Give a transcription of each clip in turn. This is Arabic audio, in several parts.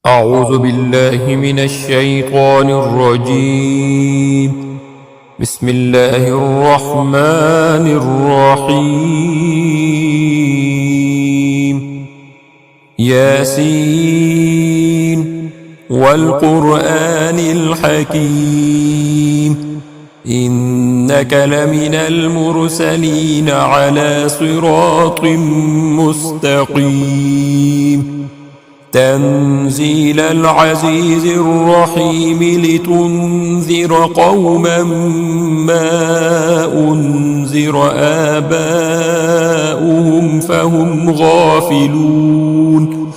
أعوذ بالله من الشيطان الرجيم. بسم الله الرحمن الرحيم. ياسين والقرآن الحكيم إنك لمن المرسلين على صراط مستقيم. تنزيل العزيز الرحيم لتنذر قوما ما أنذر آباؤهم فهم غافلون.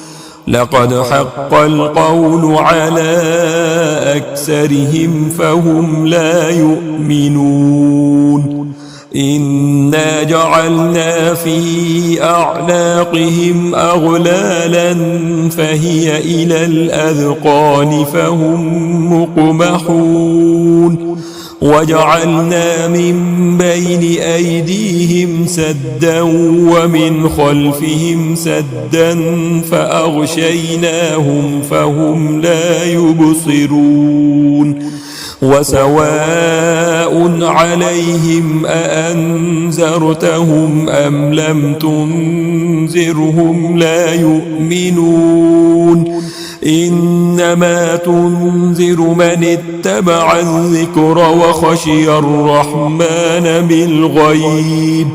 لقد حق القول على أكثرهم فهم لا يؤمنون. إنا جعلنا في أعناقهم أغلالا فهي إلى الأذقان فهم مقمحون. وجعلنا من بين أيديهم سدا ومن خلفهم سدا فأغشيناهم فهم لا يبصرون. وسواء عليهم أأنذرتهم أم لم تنذرهم لا يؤمنون. إنما تنذر من اتبع الذكر وخشي الرحمن بالغيب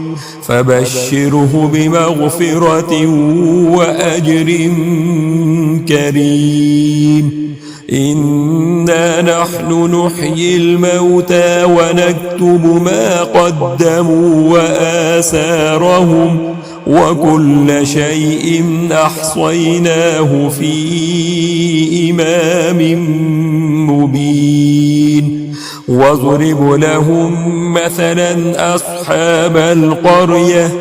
فبشره بمغفرة وأجر كريم. إنا نحن نحيي الموتى ونكتب ما قدموا وآثارهم وكل شيء أحصيناه في إمام مبين. واضرب لهم مثلا أصحاب القرية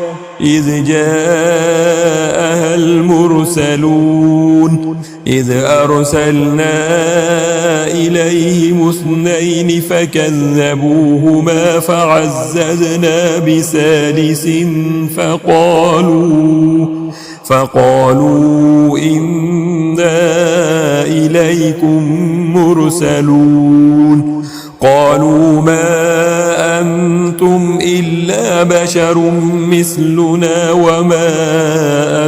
إذ جاءها المرسلون إذ أرسلنا إليهم 2 فكذبوهما فعززنا بثالث فقالوا إنا إليكم مرسلون. قالوا ما أنتم إلا بشر مثلنا وما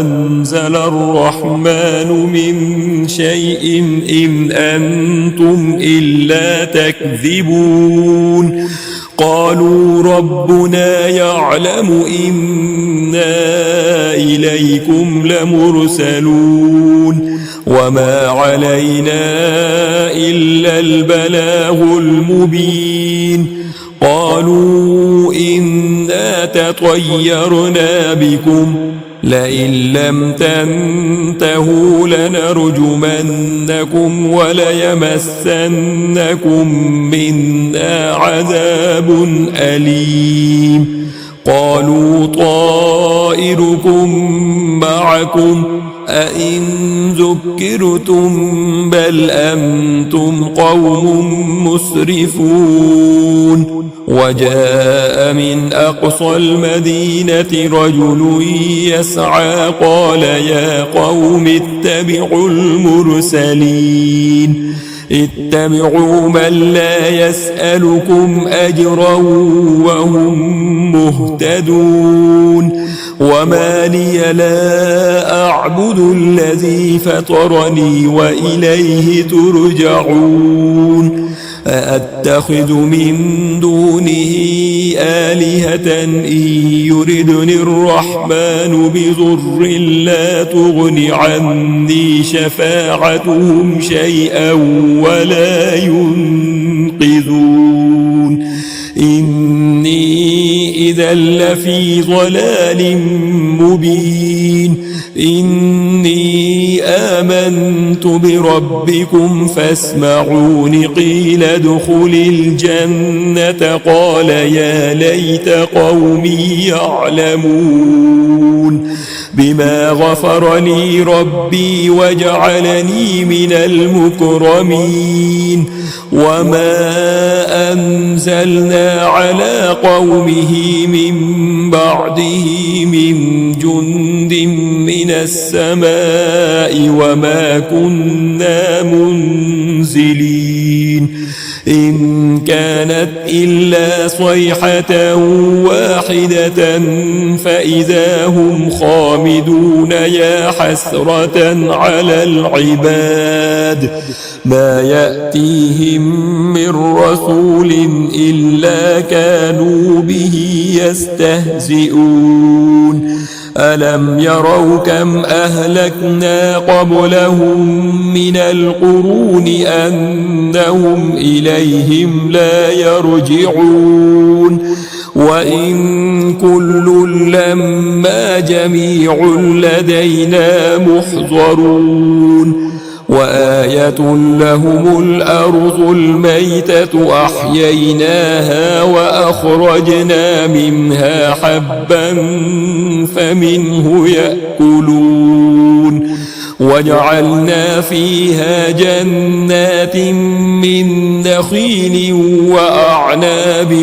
أنزل الرحمن من شيء إن أنتم إلا تكذبون. قالوا ربنا يعلم إنا إليكم لمرسلون وما علينا إلا البلاغ المبين. قالوا إنا تطيرنا بكم لئن لم تنتهوا لنرجمنكم وليمسنكم منا عذاب أليم. قالوا طائركم معكم أئن ذكرتم بل أنتم قوم مسرفون. وجاء من أقصى المدينة رجل يسعى قال يا قوم اتبعوا المرسلين اتبعوا من لا يسألكم أجرا وهم مهتدون. وما لي لا أعبد الذي فطرني وإليه ترجعون. أأتخذ من دونه آلهة إن يردني الرحمن بضر لا تغن عني شفاعتهم شيئا ولا ينقذون. إني إذا لفي ضلال مبين. إني آمنت بربكم فاسمعون. قيل ادخل الجنة قال يا ليت قومي يعلمون. بما غفر لي ربي وجعلني من المكرمين وما أنزلنا على قومه من بعده من جند من السماء وما كنا منزلين إن كانت إلا صيحة واحدة فإذا هم خامدون يا حسرة على العباد ما يأتيهم من رسول إلا كانوا به يستهزئون ألم يروا كم أهلكنا قبلهم من القرون أنهم إليهم لا يرجعون وإن كل لما جميع لدينا محضرون وآية لهم الأرض الميتة أحييناها وأخرجنا منها حبا فمنه يأكلون وجعلنا فيها جنات من نخيل وأعناب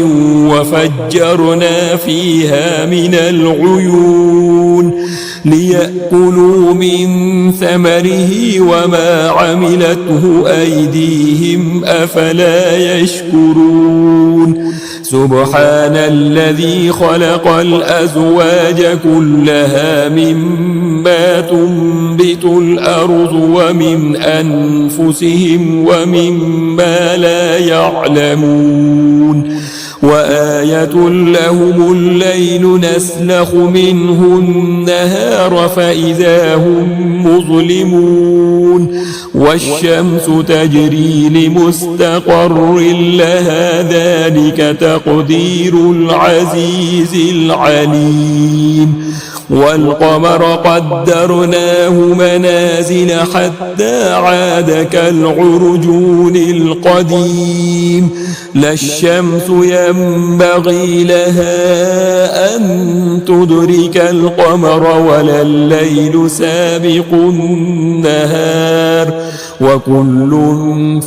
وفجرنا فيها من العيون ليأكلوا من ثمره وما عملته أيديهم أفلا يشكرون سبحان الذي خلق الأزواج كلها مما تنبت الأرض ومن أنفسهم ومما لا يعلمون وآية لهم الليل نسلخ منه النهار فإذا هم مظلمون والشمس تجري لمستقر لها ذلك تقدير العزيز العليم والقمر قدرناه منازل حتى عاد كالعرجون القديم لا الشمس ينبغي لها أن تدرك القمر ولا الليل سابق النهار وكل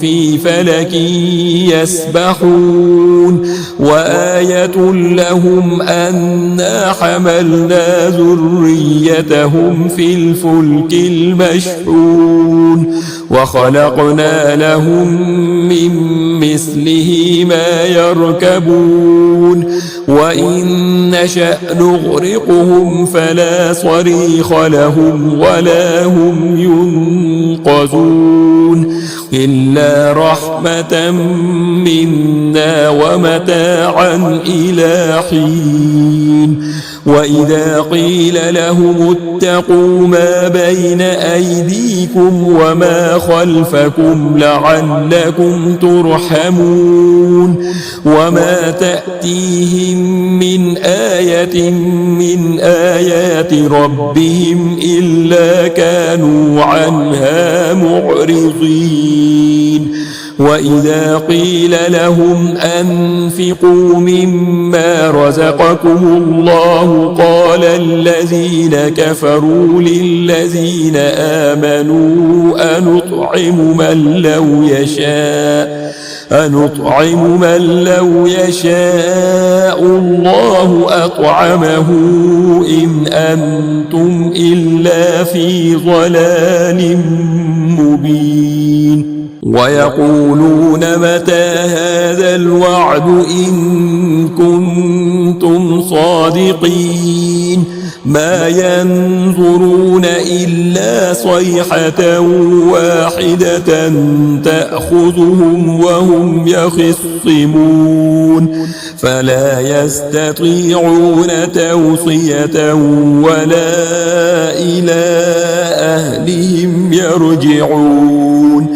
في فلك يسبحون وآية لهم أنا حملنا ذريتهم في الفلك المشحون وخلقنا لهم من مثله ما يركبون وإن نشأ نغرقهم فلا صريخ لهم ولا هم ينقذون إلا رحمة منا ومتاعا إلى حين وإذا قيل لهم اتقوا ما بين أيديكم وما خلفكم لعلكم ترحمون وما تأتيهم من آية من آيات ربهم إلا كانوا عنها معرضين وإذا قيل لهم أنفقوا مما رزقكم الله قال الذين كفروا للذين آمنوا أنطعم من لو يشاء الله أطعمه إن أنتم إلا في ضلال مبين ويقولون متى هذا الوعد إن كنتم صادقين ما ينظرون إلا صيحة واحدة تأخذهم وهم يخصمون فلا يستطيعون توصية ولا إلى أهلهم يرجعون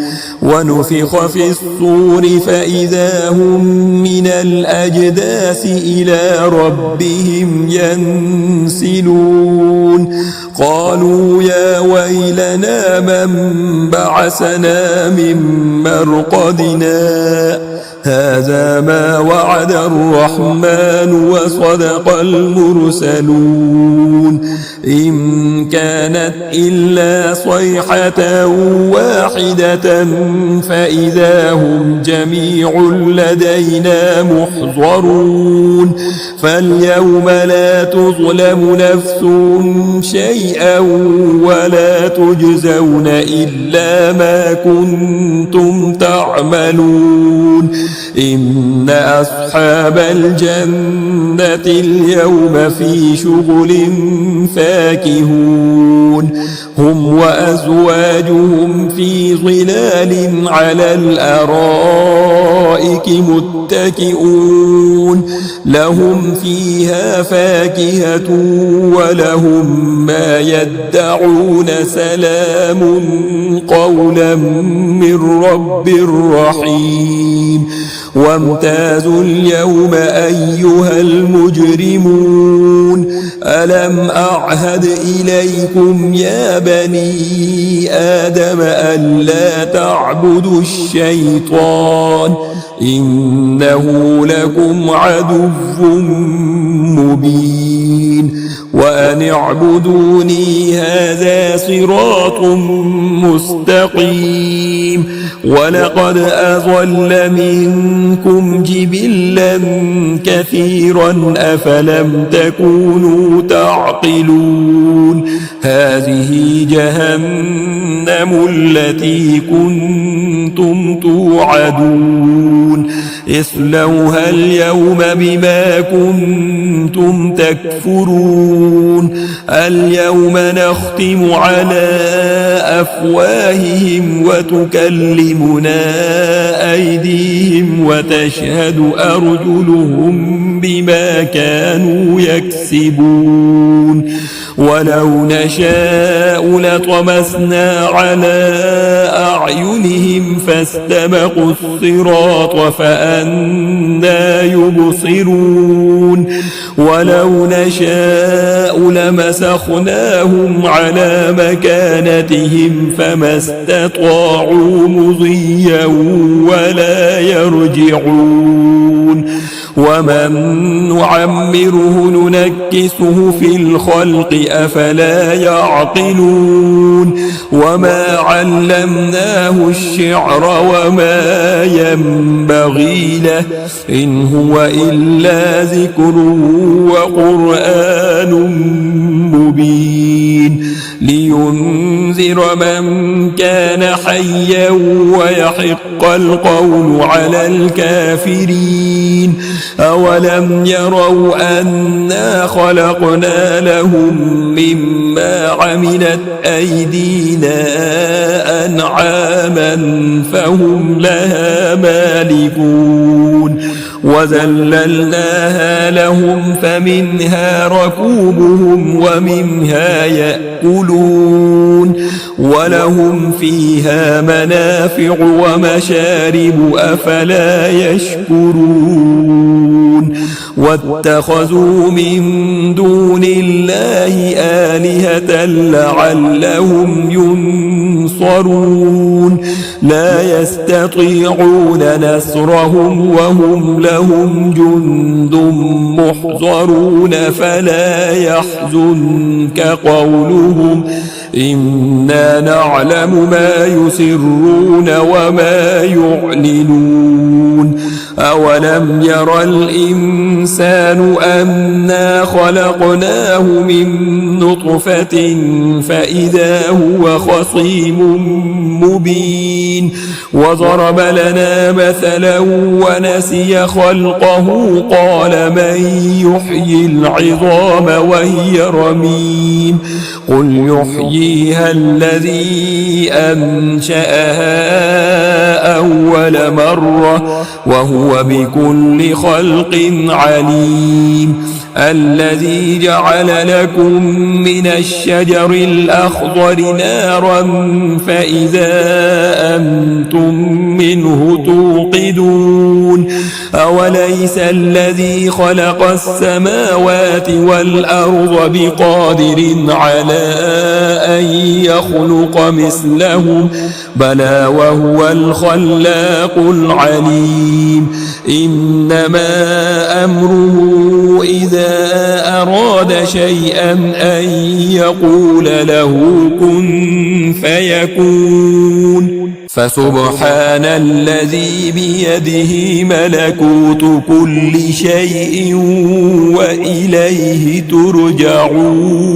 ونفخ في الصور فإذا هم من الأجداث إلى ربهم ينسلون قالوا يا ويلنا من بعثنا من مرقدنا هذا ما وعد الرحمن وصدق المرسلون إن كانت إلا صيحة واحدة فإذا هم جميع لدينا محضرون فاليوم لا تظلم نفس شيئا ولا تجزون إلا ما كنتم تعملون إن أصحاب الجنة اليوم في شغل فاكهون هم وأزواجهم في ظلال على الأرائك متكئون لهم فيها فاكهة ولهم ما يدعون سلام قولا من رب رحيم وامتازوا اليوم أيها المجرمون ألم أعهد إليكم يا بني آدم ألا تعبدوا الشيطان إنه لكم عدو مبين وأن اعبدوني هذا صراط مستقيم ولقد أضل منكم جبلا كثيرا أفلم تكونوا تعقلون هذه جهنم التي كنتم توعدون اصلوها اليوم بما كنتم تكفرون اليوم نختم على أفواههم وتكلمنا أيديهم وتشهد أرجلهم بما كانوا يكسبون ولو نشاء لطمسنا على أعينهم فاستبقوا الصراط فأنى يبصرون ولو نشاء لمسخناهم على مكانتهم فما استطاعوا مضيا ولا يرجعون ومن نعمره ننكسه في الخلق أفلا يعقلون وما علمناه الشعر وما ينبغي له إن هو إلا ذكر وقرآن مبين لينذر من كان حيا ويحق القول على الكافرين أولم يروا أنا خلقنا لهم مما عملت أيدينا أنعاما فهم لها مالكون وذللناها لهم فمنها ركوبهم ومنها يأكلون ولهم فيها منافع ومشارب أفلا يشكرون واتخذوا من دون الله آلهة لعلهم ينصرون لا يستطيعون نصرهم وهم لهم جند محضرون فلا يحزنك قولهم إنا نعلم ما يسرون وما يعلنون أولم ير الإنسان أنا خلقناه من نطفة فإذا هو خصيم مبين وضرب لنا مثلا ونسي خلقه قال من يحيي العظام وهي رميم قل يحييها الذي أنشأها أول مرة وهو بكل خلق عليم الذي جعل لكم من الشجر الأخضر نارا فإذا أنتم منه توقدون أوليس الذي خلق السماوات والأرض بقادر على أن يخلق مثلهم بلى وهو الخلاق العليم إنما أمره إذا أراد شيئا أن يقول له كن فيكون فسبحان الذي بيده ملكوت كل شيء وإليه ترجعون